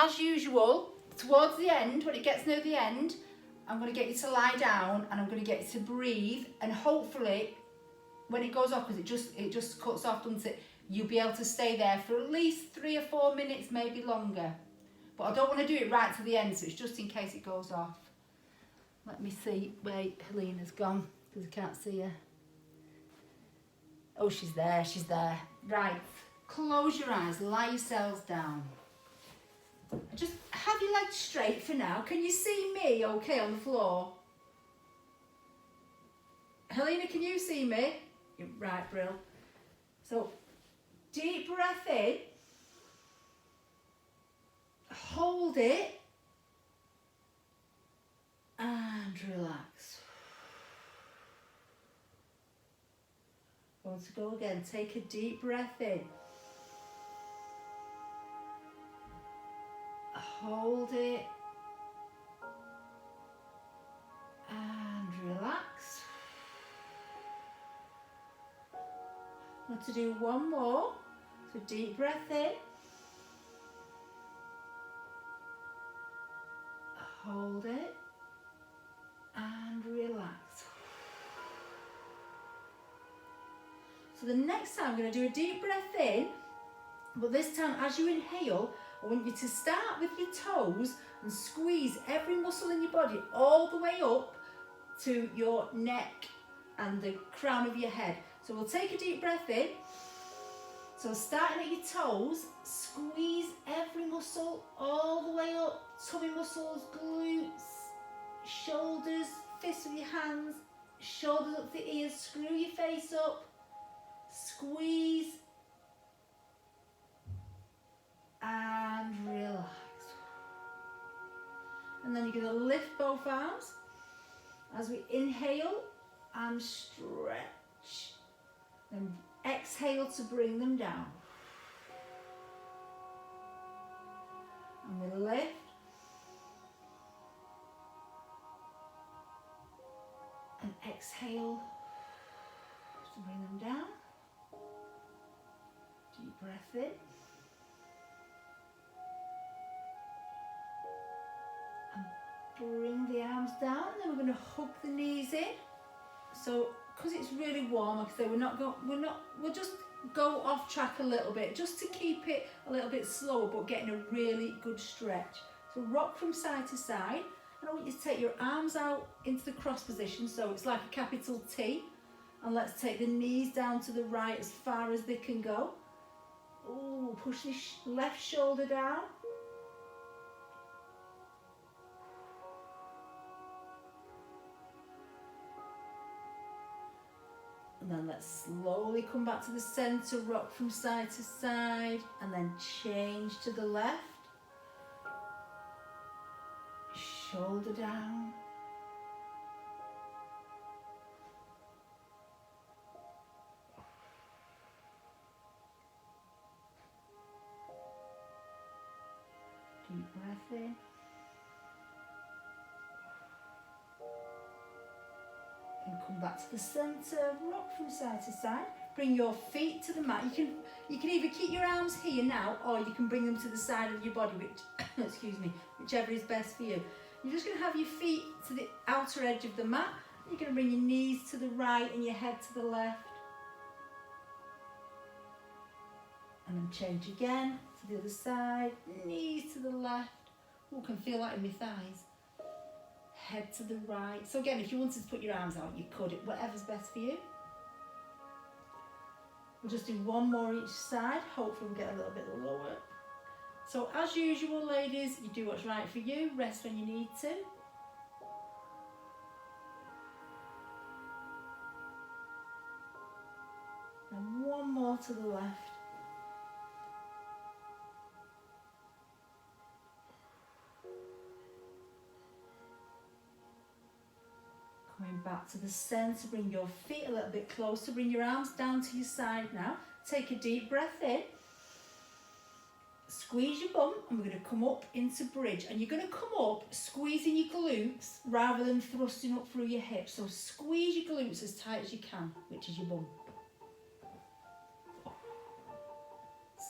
as usual, towards the end, when it gets near the end, I'm going to get you to lie down and I'm going to get you to breathe, and hopefully when it goes off, because it just cuts off, doesn't it, you'll be able to stay there for at least 3 or 4 minutes, maybe longer. But I don't want to do it right to the end, so it's just in case it goes off. Let me see where Helena's gone, because I can't see her. Oh, she's there, she's there. Right, close your eyes, lie yourselves down. Just have your legs straight for now. Can you see me okay on the floor? Helena, can you see me? Right, Brill. So, deep breath in. Hold it. And relax. Want to go again. Take a deep breath in. Hold it. And relax. Want to do one more. So deep breath in. Hold it. And relax. So the next time I'm going to do a deep breath in, but this time as you inhale, I want you to start with your toes and squeeze every muscle in your body all the way up to your neck and the crown of your head. So we'll take a deep breath in. So starting at your toes, squeeze every muscle all the way up, tummy muscles, glutes, shoulders, fists with your hands, shoulders up to the ears, screw your face up, squeeze, and relax. And then you're going to lift both arms as we inhale and stretch. Then exhale to bring them down. And we lift. And exhale to bring them down. Deep breath in. Bring the arms down, then we're going to hug the knees in. So, because it's really warm, like I say, we'll just go off track a little bit, just to keep it a little bit slower, but getting a really good stretch. So rock from side to side, and I want you to take your arms out into the cross position, so it's like a capital T, and let's take the knees down to the right as far as they can go. Ooh, push the left shoulder down. And then let's slowly come back to the centre, rock from side to side, and then change to the left. Shoulder down. Deep breath in. And come back to the centre, rock from side to side. Bring your feet to the mat. You can either keep your arms here now, or you can bring them to the side of your body, which excuse me, whichever is best for you. You're just going to have your feet to the outer edge of the mat. You're going to bring your knees to the right and your head to the left. And then change again to the other side, knees to the left. Oh, I can feel that in my thighs. Head to the right. So again, if you wanted to put your arms out, you could, whatever's best for you. We'll just do one more each side. Hopefully we'll get a little bit lower. So as usual, ladies, you do what's right for you. Rest when you need to. And one more to the left. Coming back to the centre, bring your feet a little bit closer, bring your arms down to your side now. Take a deep breath in. Squeeze your bum, and we're going to come up into bridge. And you're going to come up squeezing your glutes rather than thrusting up through your hips. So squeeze your glutes as tight as you can, which is your bum.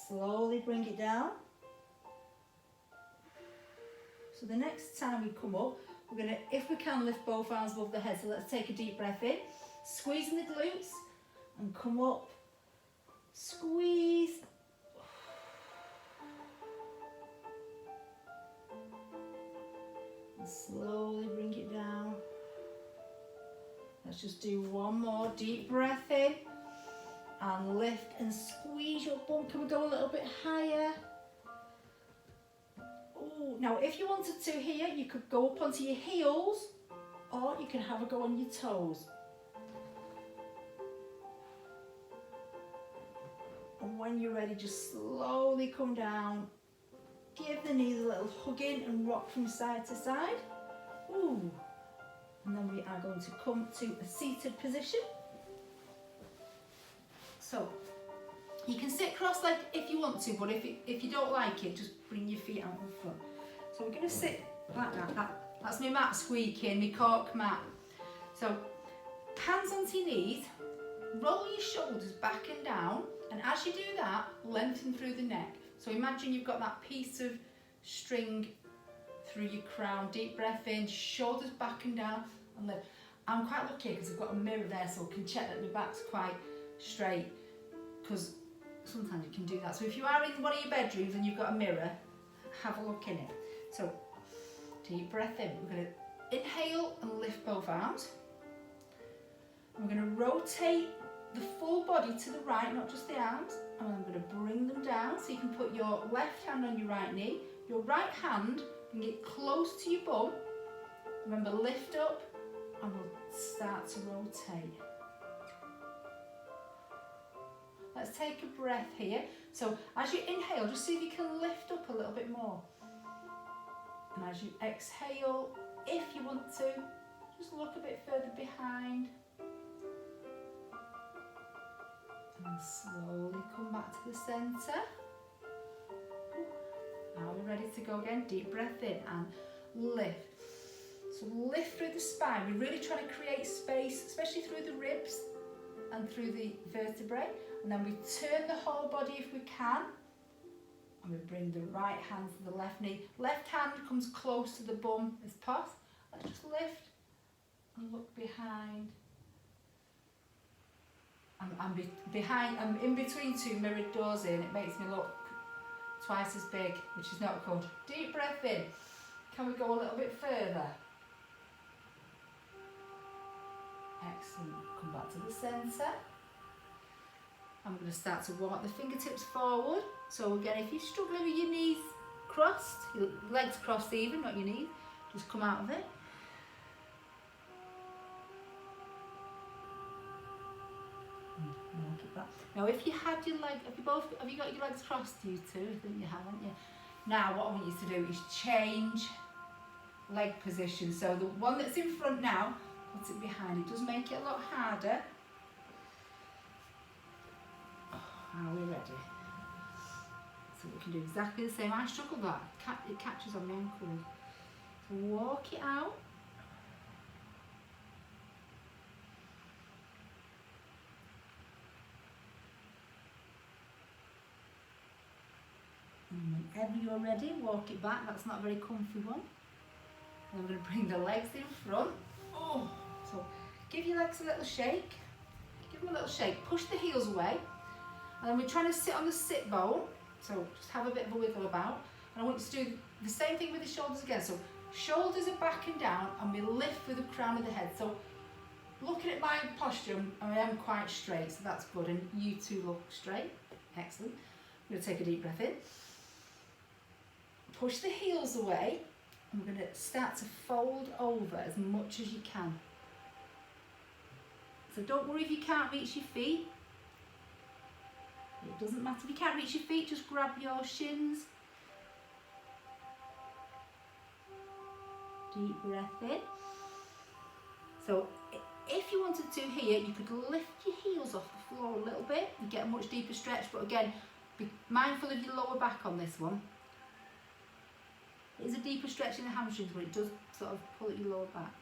Slowly bring it down. So the next time we come up, we're going to, if we can, lift both arms above the head. So let's take a deep breath in, squeezing the glutes, and come up, squeeze. And slowly bring it down. Let's just do one more deep breath in, and lift and squeeze your bum. Can we go a little bit higher? Ooh. Now, if you wanted to here, you could go up onto your heels, or you can have a go on your toes. And when you're ready, just slowly come down. Give the knees a little hug in and rock from side to side. Ooh. And then we are going to come to a seated position. So you can sit cross-legged if you want to, but if you don't like it, just bring your feet out in front. So we're going to sit like that. That's my mat squeaking, my cork mat. So hands onto your knees, roll your shoulders back and down, and as you do that, lengthen through the neck. So imagine you've got that piece of string through your crown. Deep breath in, shoulders back and down, and lift. I'm quite lucky because I've got a mirror there, so I can check that my back's quite straight, because sometimes you can do that. So if you are in one of your bedrooms and you've got a mirror, have a look in it. So deep breath in. We're going to inhale and lift both arms. And we're going to rotate the full body to the right, not just the arms, and I'm going to bring them down. So you can put your left hand on your right knee, your right hand, bring it close to your bum. Remember, lift up, and we'll start to rotate. Let's take a breath here. So as you inhale, just see if you can lift up a little bit more. And as you exhale, if you want to, just look a bit further behind. And slowly come back to the centre. Now we're ready to go again. Deep breath in and lift. So lift through the spine. We're really trying to create space, especially through the ribs and through the vertebrae. And then we turn the whole body if we can. And we bring the right hand to the left knee. Left hand comes close to the bum as possible. Let's just lift and look behind. I'm in between two mirrored doors here, and it makes me look twice as big, which is not good. Deep breath in. Can we go a little bit further? Excellent. Come back to the centre. I'm going to start to walk the fingertips forward. So again, if you're struggling with your knees crossed, your legs crossed even, not your knees, just come out of it. Now, if you had your leg, have you got your legs crossed, you two? I think you have, haven't you? Now, what I want you to do is change leg position. So the one that's in front now, put it behind. It does make it a lot harder. Are we ready? So we can do exactly the same. I struggle with that. It catches on my ankles. So walk it out. And whenever you're ready, walk it back. That's not a very comfy one. And I'm going to bring the legs in front. Oh, so give your legs a little shake. Give them a little shake. Push the heels away. And then we're trying to sit on the sit bone. So just have a bit of a wiggle about. And I want you to do the same thing with the shoulders again. So shoulders are back and down, and we lift with the crown of the head. So looking at my posture, I am quite straight, so that's good. And you two look straight. Excellent. I'm going to take a deep breath in. Push the heels away, and we're going to start to fold over as much as you can. So don't worry if you can't reach your feet. It doesn't matter if you can't reach your feet, just grab your shins. Deep breath in. So if you wanted to here, you could lift your heels off the floor a little bit and get a much deeper stretch, but again, be mindful of your lower back on this one. It is a deeper stretch in the hamstrings, but it does sort of pull at your lower back.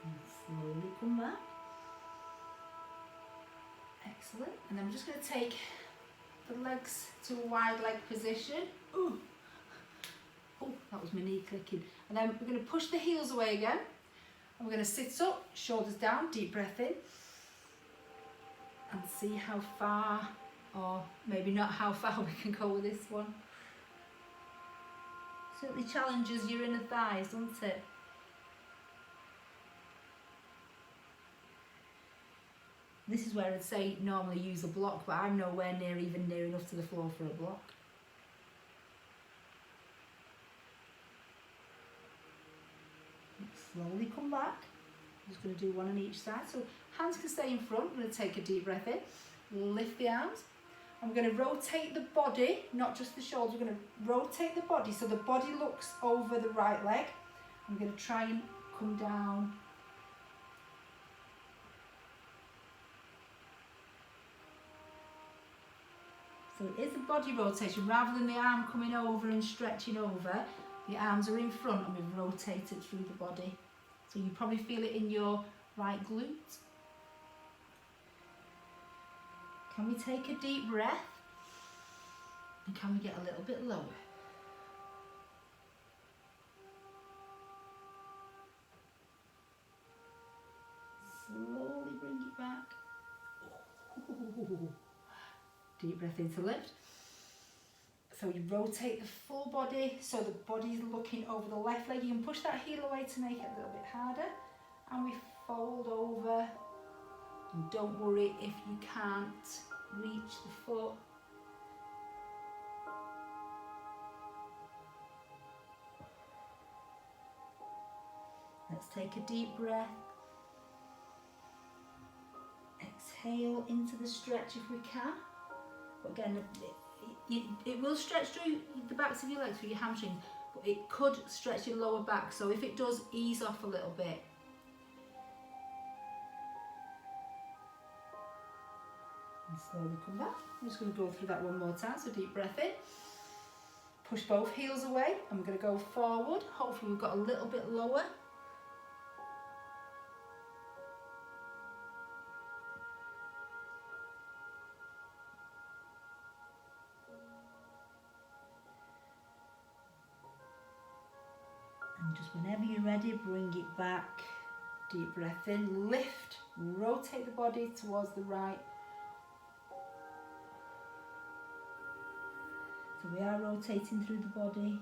And slowly come back. Excellent. And then we're just going to take the legs to a wide leg position. Ooh. Oh, that was my knee clicking. And then we're going to push the heels away again. And we're going to sit up, shoulders down, deep breath in. And see how far, or maybe not how far, we can go with this one. Certainly challenges your inner thighs, doesn't it? This is where I'd say normally use a block, but I'm nowhere near enough to the floor for a block. Slowly come back. I'm just going to do one on each side. So hands can stay in front. I'm going to take a deep breath in, lift the arms. I'm going to rotate the body, not just the shoulders. We're going to rotate the body so the body looks over the right leg. I'm going to try and come down. So it is a body rotation rather than the arm coming over and stretching over. The arms are in front and we've rotated through the body. So you probably feel it in your right glute. Can we take a deep breath? And can we get a little bit lower? Slowly bring it back. Ooh. Deep breath in to lift. So you rotate the full body, so the body's looking over the left leg. You can push that heel away to make it a little bit harder. And we fold over. And don't worry if you can't reach the foot. Let's take a deep breath. Exhale into the stretch if we can. But again, it will stretch through the backs of your legs, through your hamstrings, but it could stretch your lower back. So if it does, ease off a little bit. And slowly come back. I'm just going to go through that one more time. So deep breath in. Push both heels away and we're going to go forward. Hopefully we've got a little bit lower. And just whenever you're ready, bring it back. Deep breath in, lift, rotate the body towards the right. So we are rotating through the body.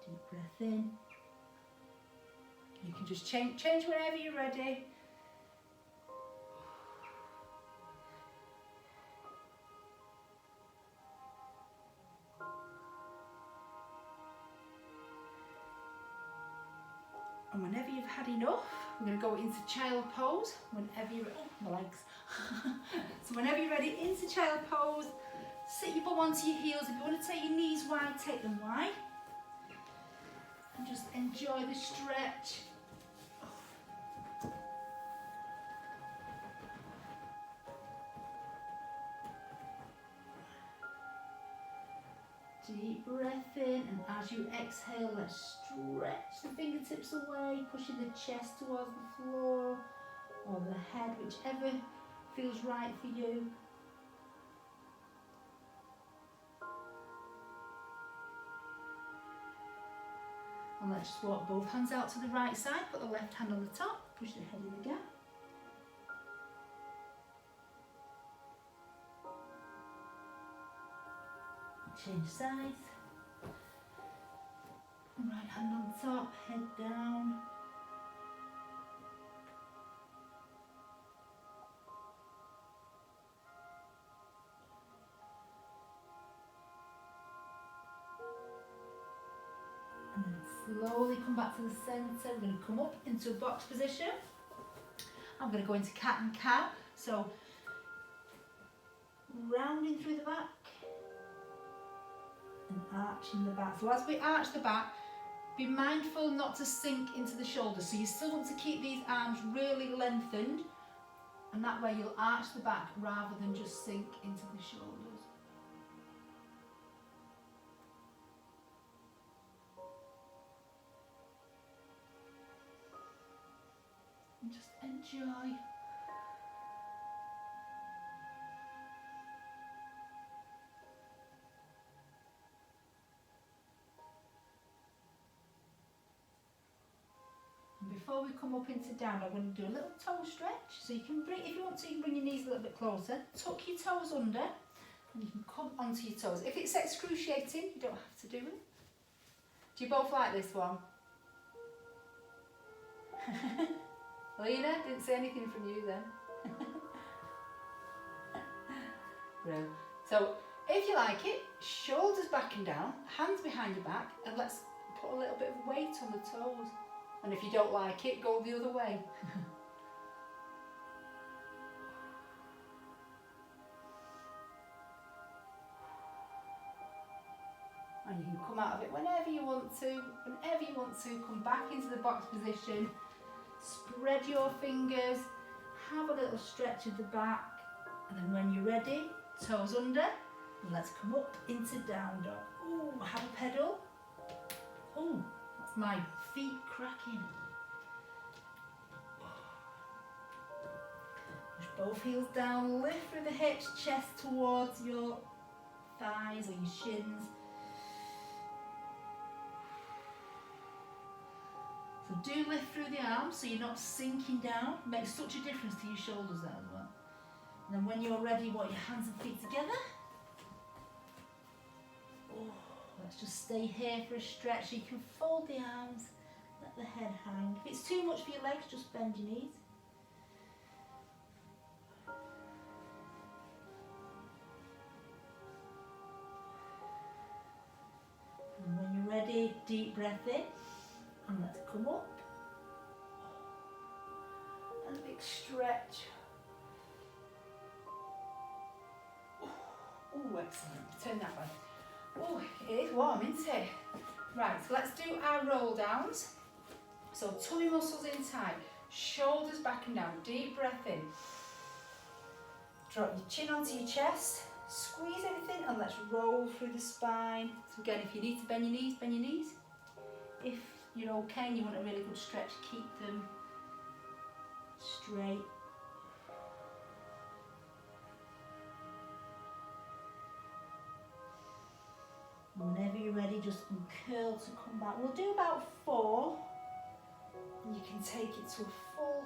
Deep breath in. You can just change whenever you're ready. And whenever you've had enough, we're going to go into child pose. Whenever you're, oh, my legs. So whenever you're ready, into child pose, sit your bum onto your heels. If you want to take your knees wide, take them wide. And just enjoy the stretch. Deep breath in, and as you exhale, let's stretch the fingertips away, pushing the chest towards the floor or the head, whichever feels right for you. And let's just walk both hands out to the right side, put the left hand on the top, push the head in again. Change sides. Right hand on top, head down. And then slowly come back to the centre. We're going to come up into a box position. I'm going to go into cat and cow. So rounding through the back. And arching the back. So as we arch the back, be mindful not to sink into the shoulders. So you still want to keep these arms really lengthened, and that way you'll arch the back rather than just sink into the shoulders. joy. And before we come up into down, I'm going to do a little toe stretch. So you can bring, if you want to, you can bring your knees a little bit closer. Tuck your toes under, and you can come onto your toes. If it's excruciating, you don't have to do it. Do you both like this one? Lena, didn't say anything from you then. Brilliant. So, if you like it, shoulders back and down, hands behind your back, and let's put a little bit of weight on the toes. And if you don't like it, go the other way. And you can come out of it whenever you want to. Whenever you want to, come back into the box position. Spread your fingers. Have a little stretch of the back. And then when you're ready, toes under. And let's come up into down dog. Ooh, have a pedal. Ooh, that's my feet cracking. Push both heels down, lift through the hips, chest towards your thighs or your shins. So do lift through the arms so you're not sinking down. It makes such a difference to your shoulders there as well. And then when you're ready, want your hands and feet together. Oh, let's just stay here for a stretch. So you can fold the arms, let the head hang. If it's too much for your legs, just bend your knees. And when you're ready, deep breath in. And let's come up. And a big stretch. Oh, excellent. Turn that way. Oh, it is warm, isn't it? Right, so let's do our roll downs. So tummy muscles in tight, shoulders back and down, deep breath in. Drop your chin onto your chest, squeeze everything, and let's roll through the spine. So again, if you need to bend your knees, bend your knees. If you're okay and you want a really good stretch, keep them straight. Whenever you're ready, just curl to come back. We'll do about 4, and you can take it to a full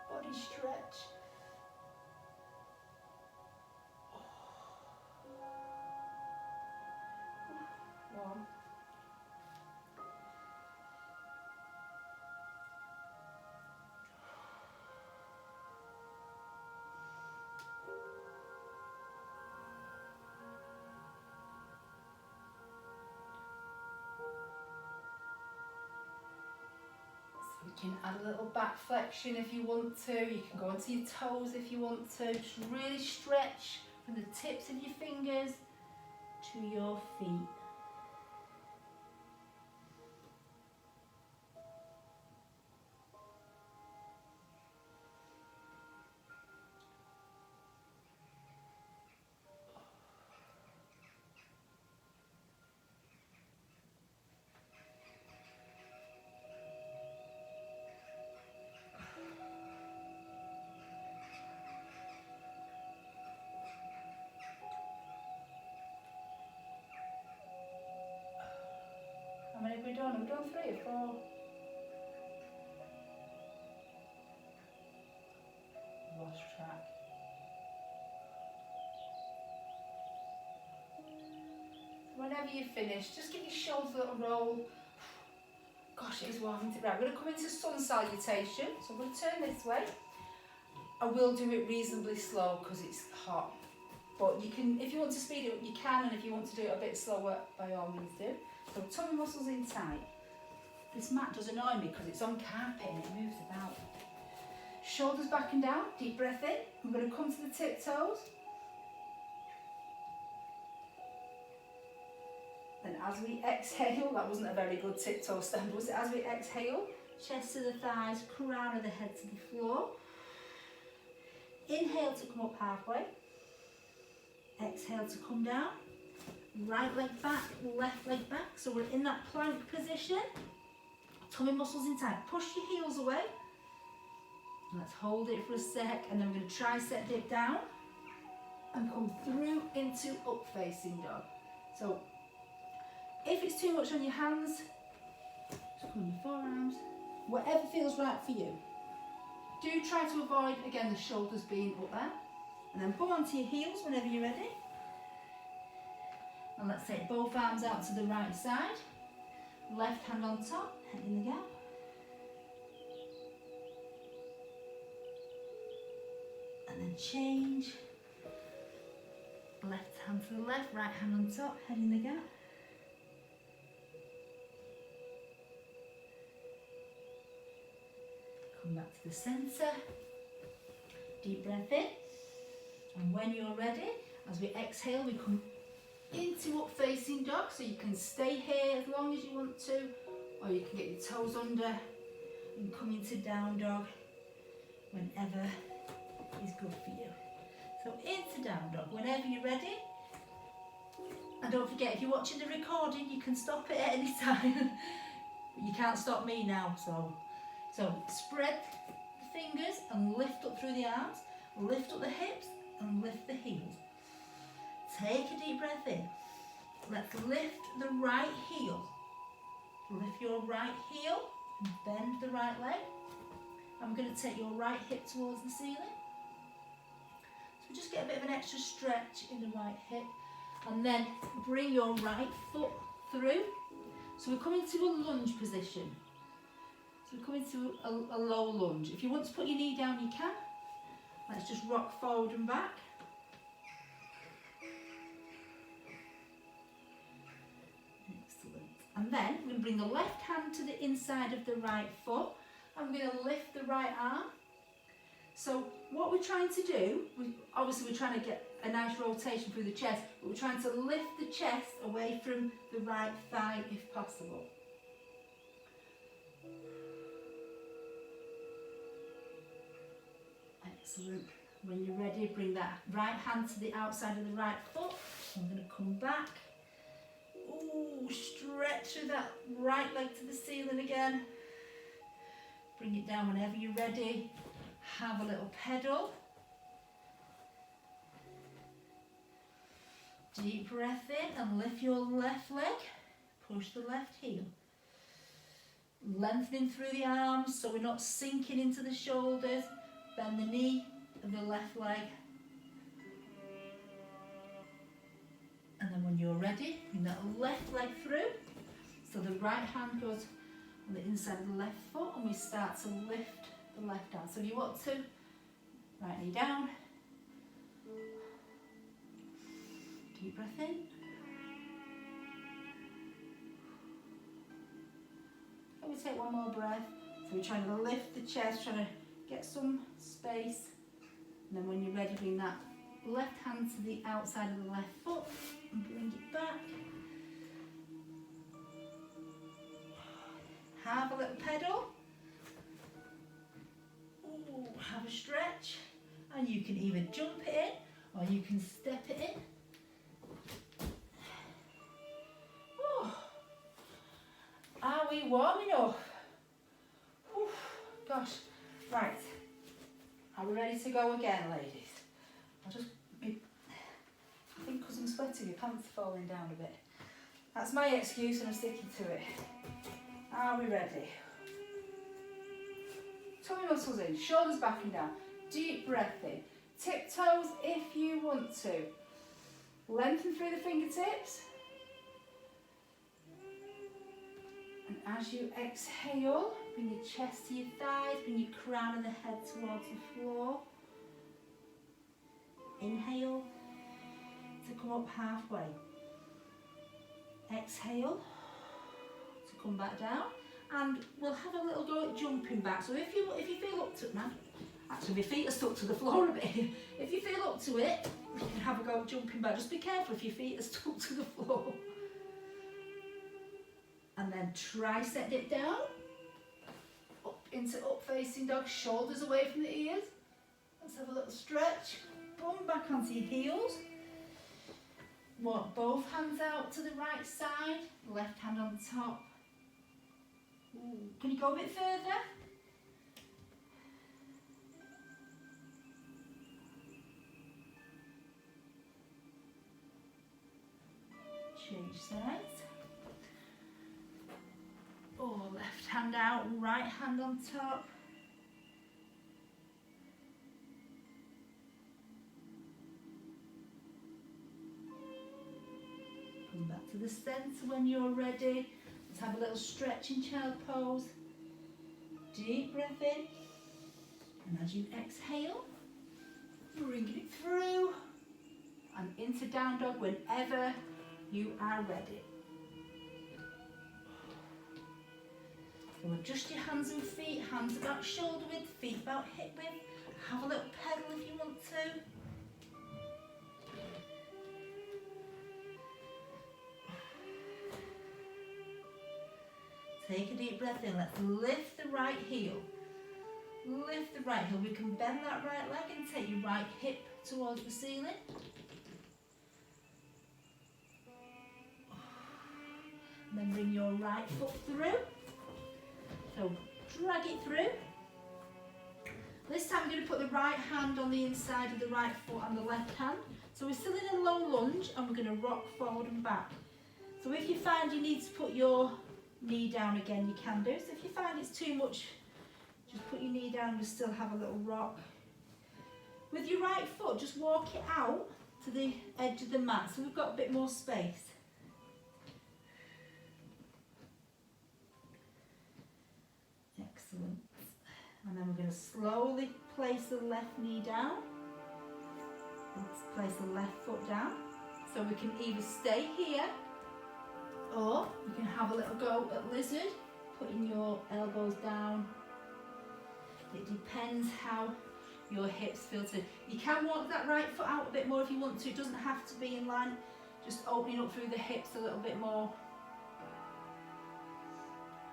body stretch. One. You can add a little back flexion if you want to. You can go onto your toes if you want to. Just really stretch from the tips of your fingers to your feet. How many have we done? Have we done 3 or 4? Lost track. Whenever you're finished, just give your shoulders a little roll. Gosh, it is warm, isn't it? Right, we're going to come into sun salutation. So I'm going to turn this way. I will do it reasonably slow because it's hot. But you can, if you want to speed it up, you can, and if you want to do it a bit slower, by all means do. So tummy muscles in tight. This mat does annoy me because it's on carpet and it moves about. Shoulders back and down, deep breath in. I'm going to come to the tiptoes. And as we exhale, that wasn't a very good tiptoe stand, was it? As we exhale, chest to the thighs, crown of the head to the floor. Inhale to come up halfway. Exhale to come down. Right leg back, left leg back. So we're in that plank position. Tummy muscles in tight. Push your heels away. Let's hold it for a sec, and then we're going to tricep dip down and come through into up facing dog. So if it's too much on your hands, just come on your forearms, whatever feels right for you. Do try to avoid, again, the shoulders being up there. And then bum onto your heels whenever you're ready. And let's take both arms out to the right side. Left hand on top, head in the gap. And then change. Left hand to the left, right hand on top, head in the gap. Come back to the centre. Deep breath in. And when you're ready, as we exhale, we come into up facing dog. So you can stay here as long as you want to, or you can get your toes under and come into down dog whenever is good for you. So into down dog whenever you're ready. And don't forget, if you're watching the recording, you can stop it at any time. You can't stop me now, so spread the fingers and lift up through the arms, lift up the hips and lift the heels. Take a deep breath in. Let's lift the right heel. Lift your right heel and bend the right leg. I'm going to take your right hip towards the ceiling. So just get a bit of an extra stretch in the right hip, and then bring your right foot through. So we're coming to a lunge position. So we're coming to a low lunge. If you want to put your knee down, you can. Let's just rock forward and back. Excellent. And then we're going to bring the left hand to the inside of the right foot. I'm going to lift the right arm. So what we're trying to do, obviously we're trying to get a nice rotation through the chest, but we're trying to lift the chest away from the right thigh if possible. Excellent. When you're ready, bring that right hand to the outside of the right foot. I'm going to come back. Ooh, stretch through that right leg to the ceiling again. Bring it down whenever you're ready. Have a little pedal. Deep breath in and lift your left leg. Push the left heel. Lengthening through the arms so we're not sinking into the shoulders. Bend the knee of the left leg. And then when you're ready, bring that left leg through. So the right hand goes on the inside of the left foot and we start to lift the left arm. So if you want to, right knee down. Deep breath in. And we take one more breath. So we're trying to lift the chest, trying to get some space. And then when you're ready, bring that left hand to the outside of the left foot and bring it back. Have a little pedal. Ooh, have a stretch. And you can either jump it in or you can step it in. Are we warm enough? Oof, gosh. Right. Are we ready to go again, ladies? I think because I'm sweating, your pants are falling down a bit. That's my excuse and I'm sticking to it. Are we ready? Tummy muscles in, shoulders back and down. Deep breath in. Tiptoes if you want to. Lengthen through the fingertips. And as you exhale, bring your chest to your thighs, bring your crown and the head towards the floor. Inhale to come up halfway. Exhale to come back down. And we'll have a little go at jumping back. So if you feel up to it, man, actually my feet are stuck to the floor a bit. If you feel up to it, you can have a go at jumping back. Just be careful if your feet are stuck to the floor. And then tricep dip down, up into up facing dog, shoulders away from the ears. Let's have a little stretch. Bum back onto your heels. Walk both hands out to the right side, left hand on top. Ooh. Can you go a bit further? Change sides. Oh, left hand out, right hand on top. Come back to the centre when you're ready. Let's have a little stretch in child pose. Deep breath in. And as you exhale, bring it through. And into down dog whenever you are ready. So adjust your hands and feet, hands about shoulder width, feet about hip width. Have a little pedal if you want to. Take a deep breath in. Let's lift the right heel. Lift the right heel. We can bend that right leg and take your right hip towards the ceiling. And then bring your right foot through. So drag it through. This time we're going to put the right hand on the inside of the right foot and the left hand. So we're still in a low lunge and we're going to rock forward and back. So if you find you need to put your knee down again, you can do. So if you find it's too much, just put your knee down and still have a little rock. With your right foot, just walk it out to the edge of the mat so we've got a bit more space. Excellent. And then we're going to slowly place the left knee down. Let's place the left foot down. So we can either stay here or you can have a little go at lizard, putting your elbows down. It depends how your hips feel to. You can walk that right foot out a bit more if you want to. It doesn't have to be in line, just opening up through the hips a little bit more.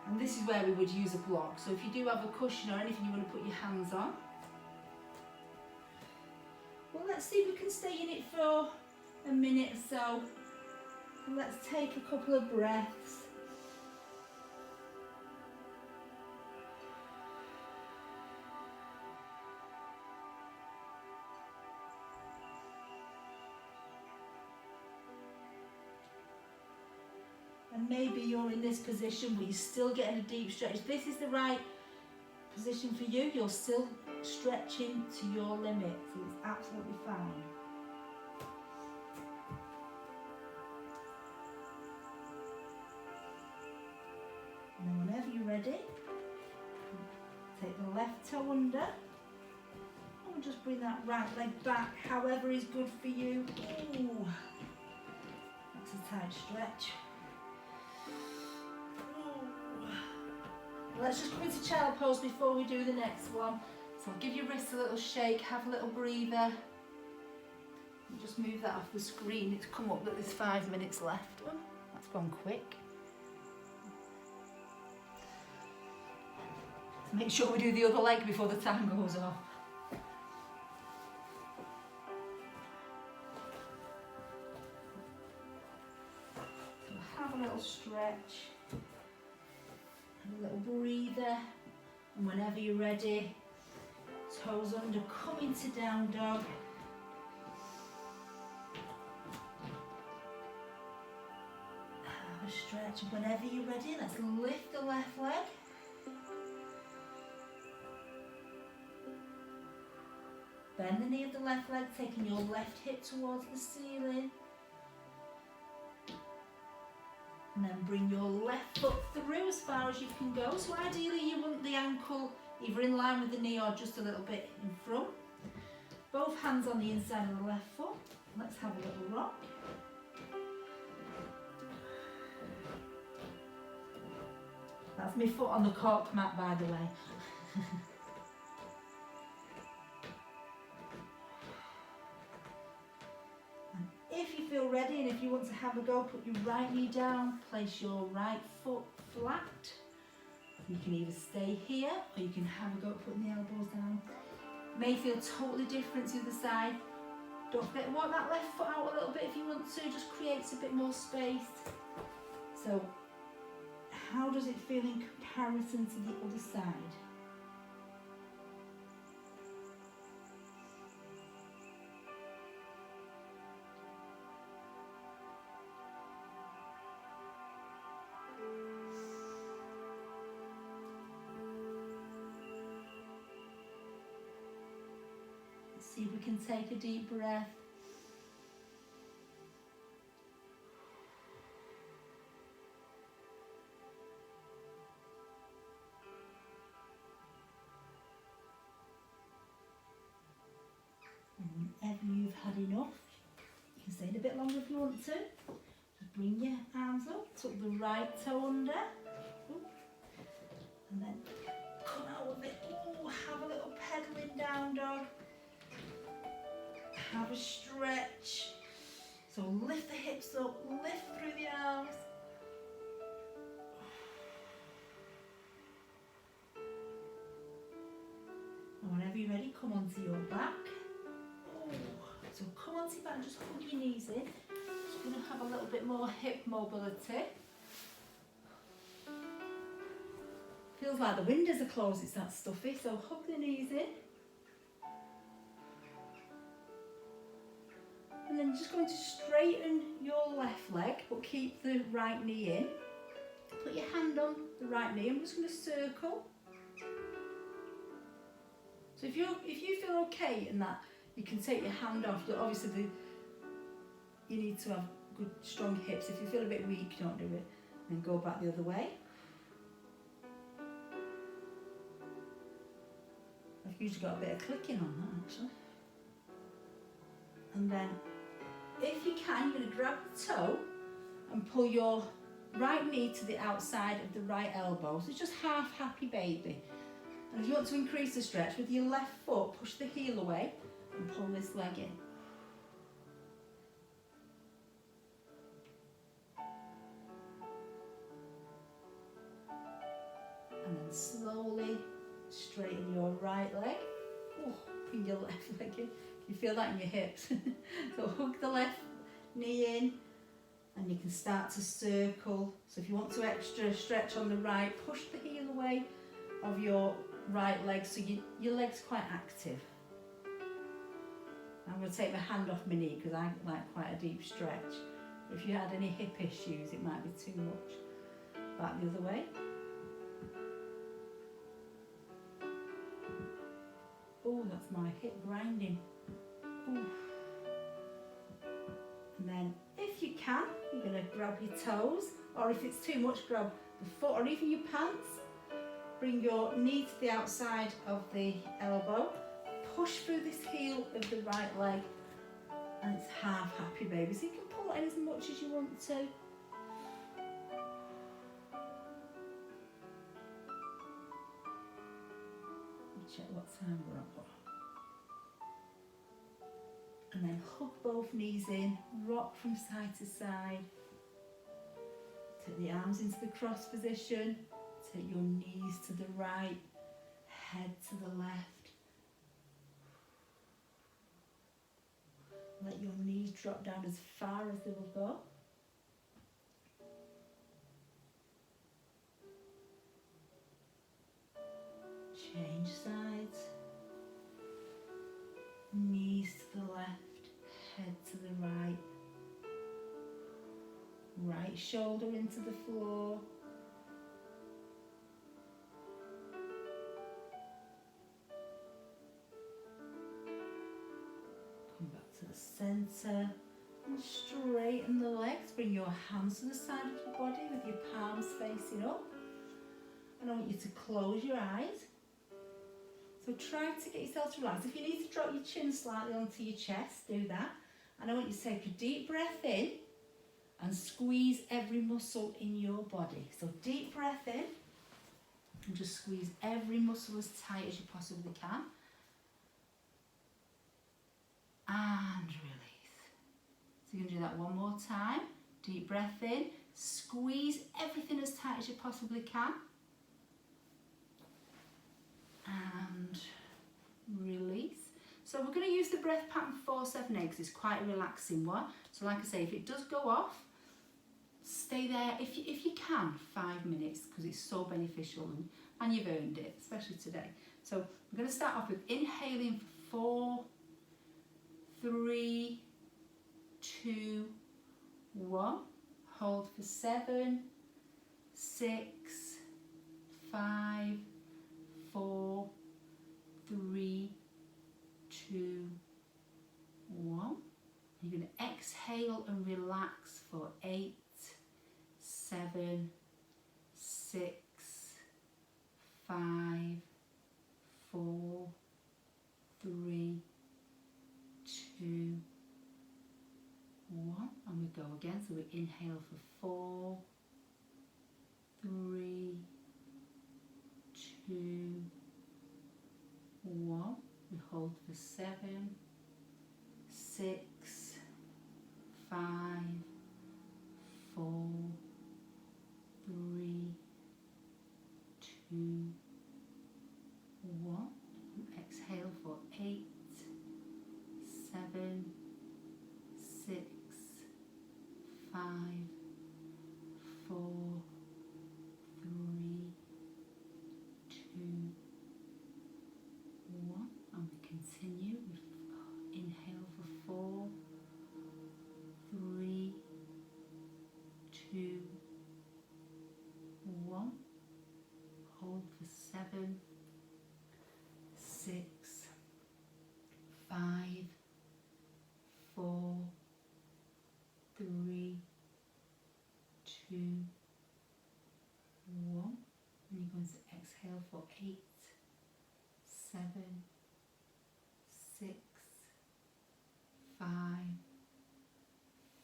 And this is where we would use a block. So if you do have a cushion or anything you want to put your hands on. Well, let's see if we can stay in it for a minute or so. And let's take a couple of breaths. And maybe you're in this position but you're still getting a deep stretch. This is the right position for you. You're still stretching to your limit, so it's absolutely fine. And then whenever you're ready, take the left toe under. And we'll just bring that right leg back, however is good for you. Ooh, that's a tight stretch. Let's just come into child pose before we do the next one. So I'll give your wrists a little shake, have a little breather. And just move that off the screen. It's come up that there's 5 minutes left. Oh, that's gone quick. So make sure we do the other leg before the time goes off. So have a little stretch. A little breather, and whenever you're ready, toes under, come into down dog. Have a stretch, and whenever you're ready, let's lift the left leg. Bend the knee of the left leg, taking your left hip towards the ceiling. And then bring your left foot through as far as you can go. So ideally you want the ankle either in line with the knee or just a little bit in front. Both hands on the inside of the left foot. Let's have a little rock. That's my foot on the cork mat, by the way. If you feel ready and if you want to have a go, put your right knee down, place your right foot flat. You can either stay here or you can have a go at putting the elbows down. May feel totally different to the side. Don't forget to walk that left foot out a little bit if you want to, just creates a bit more space. So, how does it feel in comparison to the other side? See if we can take a deep breath. And whenever you've had enough, you can stay in a bit longer if you want to. Just bring your arms up, tuck the right toe under, and then come out of it. Ooh, have a little pedaling down dog. Have a stretch. So lift the hips up, lift through the arms. And whenever you're ready, come onto your back. Ooh. So come onto your back and just hug your knees in. Just going to have a little bit more hip mobility. Feels like the windows are closed, it's that stuffy, so hug the knees in. And then just going to straighten your left leg, but keep the right knee in. Put your hand on the right knee. I'm just going to circle. So if you feel okay in that, you can take your hand off. Obviously, you need to have good, strong hips. If you feel a bit weak, don't do it. And go back the other way. I've usually got a bit of clicking on that, actually. And then, if you can, you're going to grab the toe and pull your right knee to the outside of the right elbow. So it's just half happy baby. And if you want to increase the stretch, with your left foot, push the heel away and pull this leg in. And then slowly straighten your right leg. Oh, bring your left leg in. You feel that in your hips. So hug the left knee in and you can start to circle. So if you want to extra stretch on the right, push the heel away of your right leg so your leg's quite active. I'm going to take my hand off my knee because I like quite a deep stretch. If you had any hip issues, it might be too much. Back the other way. Oh, that's my hip grinding. Ooh. And then, if you can, you're going to grab your toes, or if it's too much, grab the foot or even your pants. Bring your knee to the outside of the elbow. Push through this heel of the right leg, and it's half happy baby. So you can pull it in as much as you want to. Check what time we're at. And then hug both knees in, rock from side to side. Take the arms into the cross position. Take your knees to the right, head to the left. Let your knees drop down as far as they will go. Change sides. Knees to the left, head to the right. Right shoulder into the floor. Come back to the centre and straighten the legs. Bring your hands to the side of your body with your palms facing up. And I want you to close your eyes. So try to get yourself to relax. If you need to drop your chin slightly onto your chest, do that. And I want you to take a deep breath in and squeeze every muscle in your body. So deep breath in and just squeeze every muscle as tight as you possibly can. And release. So you're going to do that one more time. Deep breath in, squeeze everything as tight as you possibly can. And release. So we're going to use the breath pattern 4-7-8 because it's quite a relaxing one. So like I say, if it does go off, stay there if you can 5 minutes because it's so beneficial and you've earned it, especially today. So we're going to start off with inhaling for 4, 3, 2, 1. Hold for 7, 6, 5, 4, 3, 2, 1. You're going to exhale and relax for 8, 7, 6, 5, 4, 3, 2, 1. And we go again. So we inhale for 4, 3, 2, 1. We hold for 7, 6, 5, 4, 3, 2, 1. Exhale for 8, 7, 6, 5, 4, 3, 2, 1. And we continue. We inhale for 4, 3, 2, 1. Hold for 7, 6, 5, 4, 3, 2, 1. And you're going to exhale for 8, 7, 6, 5,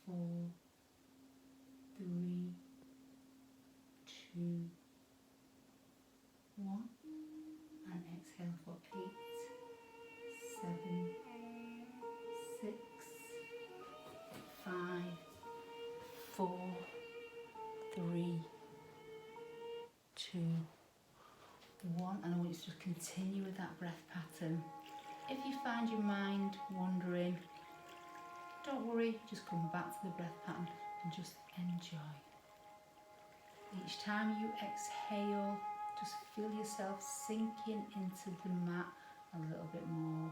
4, 3, 2, 1. And exhale for 8, 7, 6, 5, 4, 3, 2, 1. And I want you to just continue with that breath pattern. If you find your mind wandering, don't worry, just come back to the breath pattern and just enjoy. Each time you exhale, just feel yourself sinking into the mat a little bit more.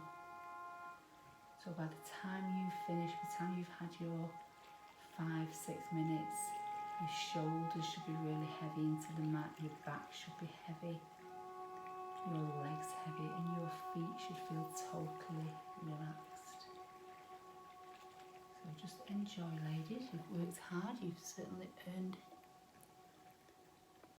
So by the time you finish, by the time you've had your 5-6 minutes, your shoulders should be really heavy into the mat, your back should be heavy, your legs heavy, and your feet should feel totally relaxed. So just enjoy, ladies. You've worked hard, you've certainly earned